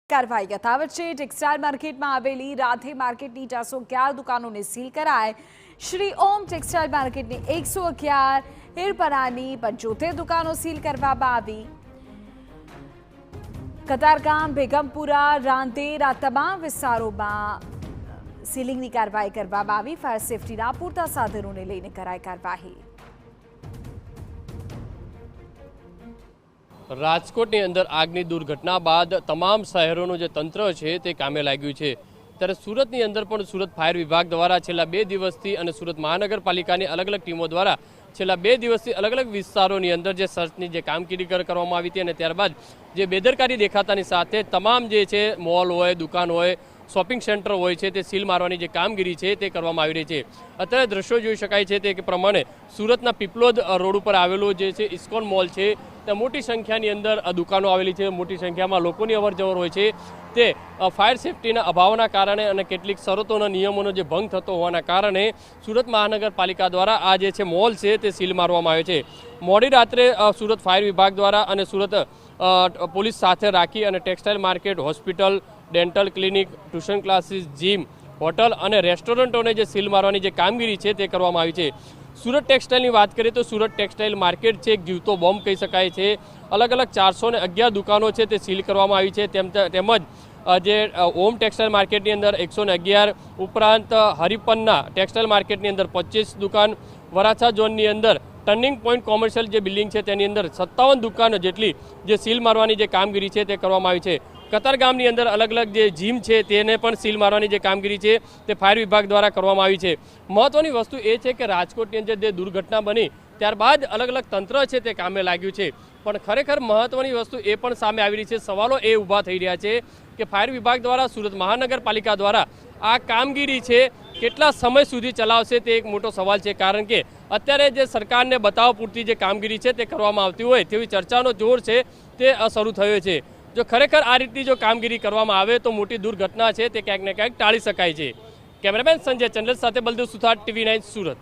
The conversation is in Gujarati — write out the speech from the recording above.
કાર્યવાહી યથાવત છે। ટેક્સટાઇલ માર્કેટમાં આવેલી રાધે માર્કેટની 411 દુકાનોને સીલ કરાય। શ્રી ઓમ ટેક્સટાઇલ માર્કેટની 111, હિરપરાની 75 દુકાનો સીલ કરવામાં આવી। કતારગામ, બેગમપુરા, રાંદેર આ તમામ વિસ્તારોમાં સીલિંગની કાર્યવાહી કરવામાં આવી। ફાયર સેફટીના પૂરતા સાધનોને લઈને કરાય કાર્યવાહી। રાજકોટની અંદર આગની દુર્ઘટના બાદ તમામ શહેરોનું જે તંત્ર છે તે કામે લાગ્યું છે। ત્યારે સુરતની અંદર પણ સુરત ફાયર વિભાગ દ્વારા છેલ્લા 2 દિવસથી અને સુરત મહાનગરપાલિકાની અલગ અલગ ટીમો દ્વારા છેલ્લા 2 દિવસથી અલગ અલગ વિસ્તારોની અંદર જે સર્ચની જે કામગીરી કરવામાં આવી હતી અને ત્યારબાદ જે બેદરકારી દેખાતાની સાથે તમામ જે છે મોલ હોય, દુકાન હોય, શોપિંગ સેન્ટર હોય છે તે સીલ મારવાની જે કામગીરી છે તે કરવામાં આવી રહી છે। અત્યારે દ્રશ્યો જોઈ શકાય છે તે પ્રમાણે સુરતના પીપલોદ રોડ ઉપર આવેલો જે છે ઇસ્કોન મોલ છે ત્યાં મોટી સંખ્યાની અંદર દુકાનો આવેલી છે। મોટી સંખ્યામાં લોકોની અવરજવર હોય છે। તે ફાયર સેફટીના અભાવના કારણે અને કેટલીક શરતોના નિયમોનો જે ભંગ થતો હોવાના કારણે સુરત મહાનગરપાલિકા દ્વારા આ જે છે મોલ છે તે સીલ મારવામાં આવ્યો છે। મોડી રાત્રે સુરત ફાયર વિભાગ દ્વારા અને સુરત પોલીસ સાથે રાખી અને textile market, hospital, dental clinic, tuition classes, gym, hotel અને રેસ્ટોરન્ટોને જે સીલ મારવાની જે કામગીરી છે તે કરવામાં આવી છે। સુરત ટેક્સટાઇલની વાત કરીએ તો સુરત ટેક્સટાઇલ માર્કેટ છે એક જીવતો બોમ્બ કહી શકાય છે। અલગ અલગ 411 દુકાનો છે તે સીલ કરવામાં આવી છે। તેમજ જે ઓમ ટેક્સટાઇલ માર્કેટની અંદર 111 ઉપરાંત હરિપન્ના ટેક્સટાઇલ માર્કેટની અંદર 25 દુકાન, વરાછા ઝોનની અંદર ટર્નિંગ પોઈન્ટ કોમર્શિયલ જે બિલ્ડિંગ છે તેની અંદર 57 દુકાનો જેટલી જે સીલ મારવાની જે કામગીરી છે તે કરવામાં આવી છે। કતારગામની અંદર અલગ અલગ જે જીમ છે તેને પણ સીલ મારવાની જે કામગીરી છે તે ફાયર વિભાગ દ્વારા કરવામાં આવી છે। મહત્વની વસ્તુ એ છે કે રાજકોટની અંદર જે દુર્ઘટના બની ત્યારબાદ અલગ અલગ તંત્ર છે તે કામે લાગ્યું છે, પણ ખરેખર મહત્વની વસ્તુ એ પણ સામે આવી રહી છે। સવાલો એ ઊભા થઈ રહ્યા છે કે ફાયર વિભાગ દ્વારા, સુરત મહાનગરપાલિકા દ્વારા આ કામગીરી છે કેટલા સમય સુધી ચલાવશે તે એક મોટો સવાલ છે। કારણ કે અત્યારે જે સરકારને બતાવવા પૂરતી જે કામગીરી છે તે કરવામાં આવતી હોય તેવી ચર્ચાનો જોર છે તે શરૂ થયો છે। જો ખરેખર આ રીતની જો કામગીરી કરવામાં આવે તો મોટી દુર્ઘટના છે તે ક્યાંક ને ક્યાંક ટાળી શકાય છે। કેમેરામેન સંજય ચંદ્ર સાથે બલદેવ સુથાર, TV9 સુરત।